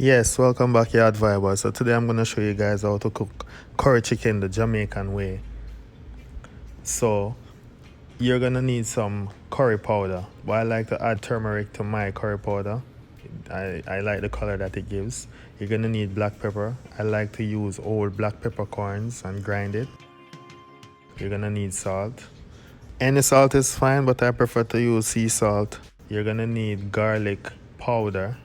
Yes, welcome back, YaRdViBe. So today I'm going to show you guys how to cook curry chicken the Jamaican way. So you're going to need some curry powder, but I like to add turmeric to my curry powder. I like the color that it gives. You're going to need black pepper. I like to use old black peppercorns and grind it. You're going to need salt. Any salt is fine, but I prefer to use sea salt. You're going to need garlic powder.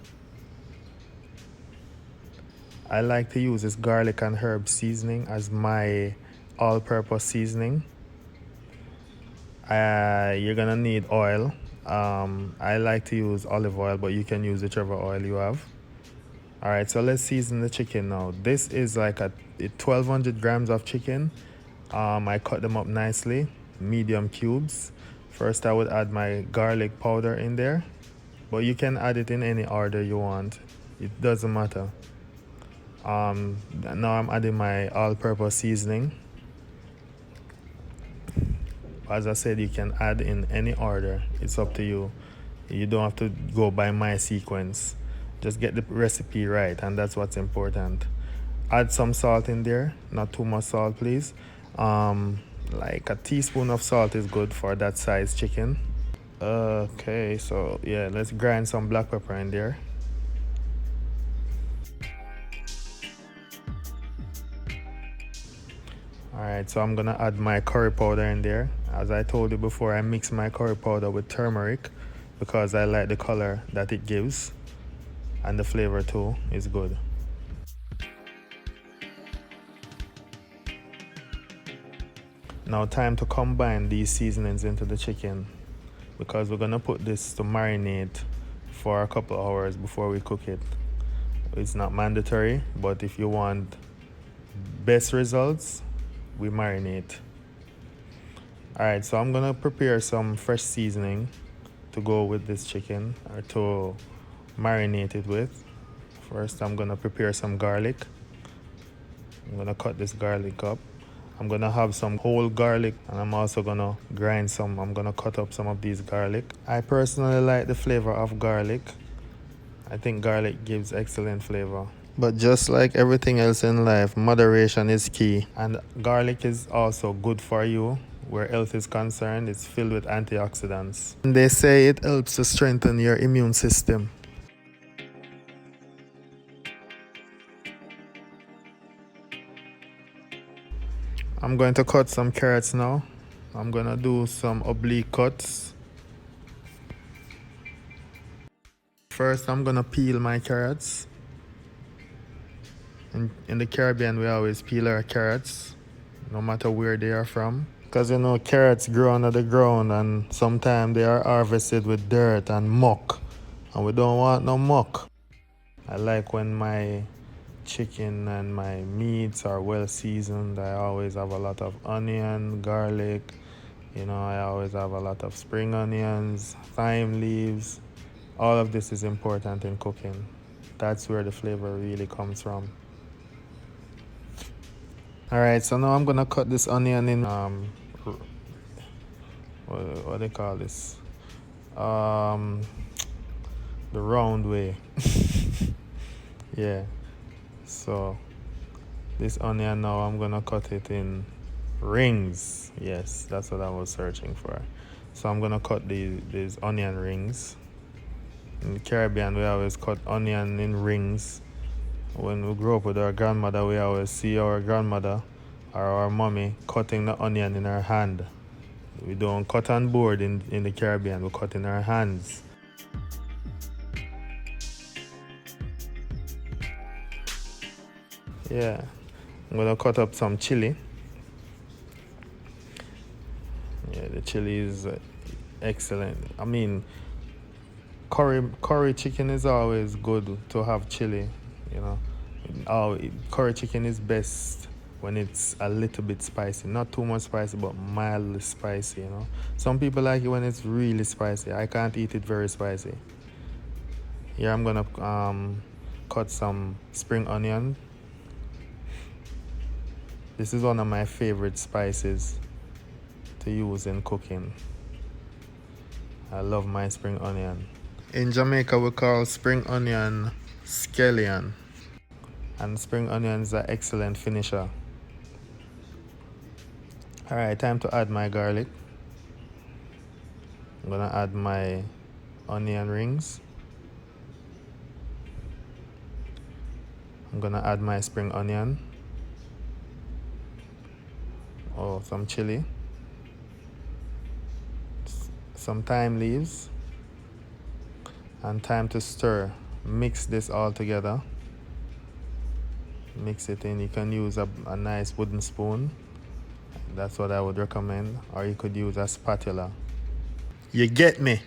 I like to use this garlic and herb seasoning as my all-purpose seasoning. You're gonna need oil. I like to use olive oil, but you can use whichever oil you have. Alright, so let's season the chicken now. This is like a 1200 grams of chicken. I cut them up nicely, medium cubes. First I would add my garlic powder in there, but you can add it in any order you want. It doesn't matter. Now I'm adding my all-purpose seasoning. As I said, you can add in any order. It's up to you. You don't have to go by my sequence. Just get the recipe right, and that's what's important. Add some salt in there, not too much salt, please. Like a teaspoon of salt is good for that size chicken. Okay, so yeah, let's grind some black pepper in there. Alright, so I'm gonna add my curry powder in there. As I told you before, I mix my curry powder with turmeric because I like the color that it gives, and the flavor too is good. Now time to combine these seasonings into the chicken, because we're gonna put this to marinate for a couple hours before we cook it. It's not mandatory, but if you want best results, we marinate. Alright, so I'm gonna prepare some fresh seasoning to go with this chicken, or to marinate it with. First I'm gonna prepare some garlic. I'm gonna cut this garlic up. I'm gonna have some whole garlic, and I'm also gonna grind some. I'm gonna cut up some of these garlic. I personally like the flavor of garlic. I think garlic gives excellent flavor. But just like everything else in life, moderation is key. And garlic is also good for you. Where health is concerned, it's filled with antioxidants. And they say it helps to strengthen your immune system. I'm going to cut some carrots now. I'm going to do some oblique cuts. First, I'm going to peel my carrots. In the Caribbean, we always peel our carrots, no matter where they are from. Because you know, carrots grow under the ground, and sometimes they are harvested with dirt and muck. And we don't want no muck. I like when my chicken and my meats are well seasoned. I always have a lot of onion, garlic. You know, I always have a lot of spring onions, thyme leaves. All of this is important in cooking. That's where the flavor really comes from. Alright, so now I'm gonna cut this onion in what they call this? The round way. Yeah. So this onion now, I'm gonna cut it in rings. Yes, that's what I was searching for. So I'm gonna cut these onion rings. In the Caribbean, we always cut onion in rings. When we grew up with our grandmother, we always see our grandmother or our mommy cutting the onion in her hand. We don't cut on board in the Caribbean, we cut in our hands. Yeah, I'm gonna cut up some chili. Yeah, the chili is excellent. I mean, curry chicken is always good to have chili, you know. Curry chicken is best when it's a little bit spicy. Not too much spicy, but mildly spicy, you know. Some people like it when it's really spicy. I can't eat it very spicy. Here I'm gonna cut some spring onion. This is one of my favorite spices to use in cooking. I love my spring onion. In Jamaica, we call spring onion scallion. And spring onions are excellent finisher. Alright, time to add my garlic. I'm gonna add my onion rings. I'm gonna add my spring onion. Oh, some chili. Some thyme leaves. And time to stir. Mix this all together. Mix it in. You can use a nice wooden spoon. That's what I would recommend. Or you could use a spatula. You get me?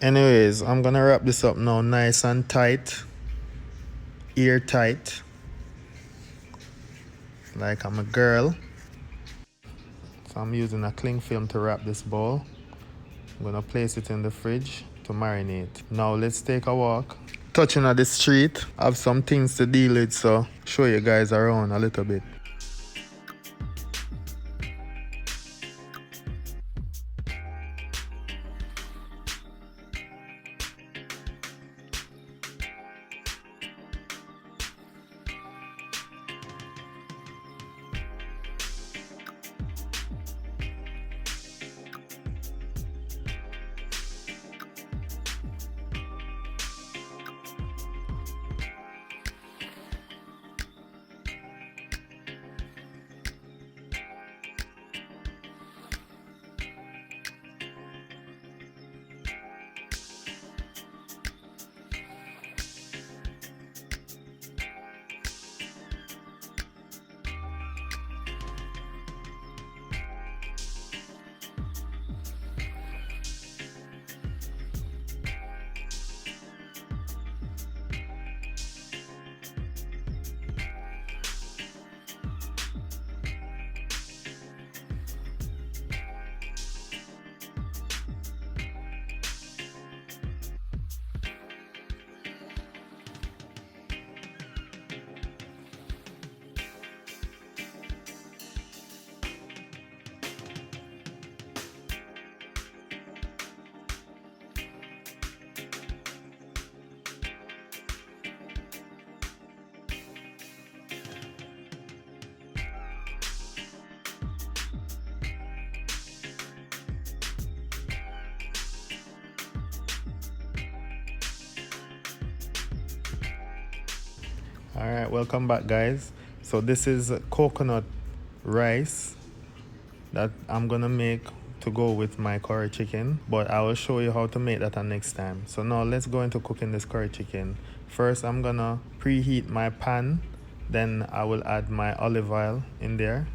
Anyways, I'm gonna wrap this up now nice and tight. Airtight. Like I'm a girl. So I'm using a cling film to wrap this bowl. I'm gonna place it in the fridge to marinate. Now let's take a walk. Touching at the street. I have some things to deal with, so show you guys around a little bit. Alright, welcome back guys. So this is coconut rice that I'm gonna make to go with my curry chicken, but I will show you how to make that next time. So now let's go into cooking this curry chicken. First I'm gonna preheat my pan, then I will add my olive oil in there.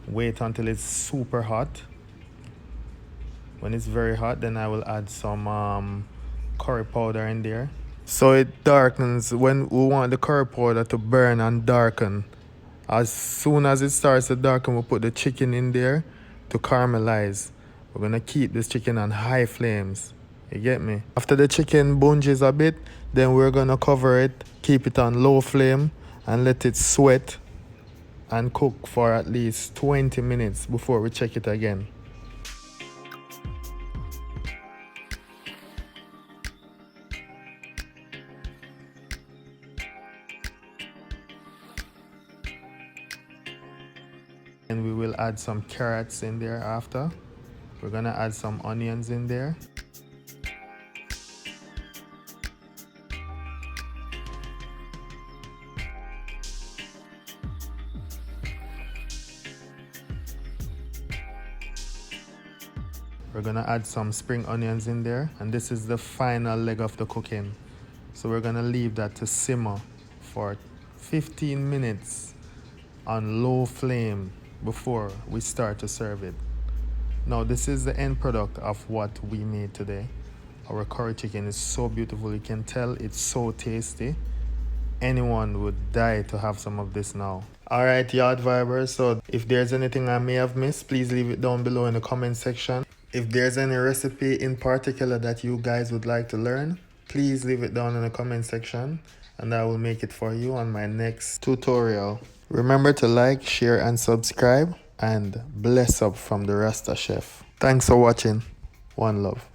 Wait until it's super hot. When it's very hot, then I will add some curry powder in there. So it darkens when we want the curry powder to burn and darken. As soon as it starts to darken, we'll put the chicken in there to caramelize. We're gonna keep this chicken on high flames. You get me? After the chicken bunges a bit, then we're gonna cover it, keep it on low flame, and let it sweat and cook for at least 20 minutes before we check it again. And we will add some carrots in there after. We're gonna add some onions in there. We're gonna add some spring onions in there, and this is the final leg of the cooking. So we're gonna leave that to simmer for 15 minutes on low flame before we start to serve it. Now this is the end product of what we made today. Our curry chicken is so beautiful. You can tell it's so tasty. Anyone would die to have some of this now. Alright, YaRdVibers, so if there's anything I may have missed, please leave it down below in the comment section. If there's any recipe in particular that you guys would like to learn, please leave it down in the comment section and I will make it for you on my next tutorial. Remember to like, share and subscribe, and bless up from the Rasta Chef. Thanks for watching. One love.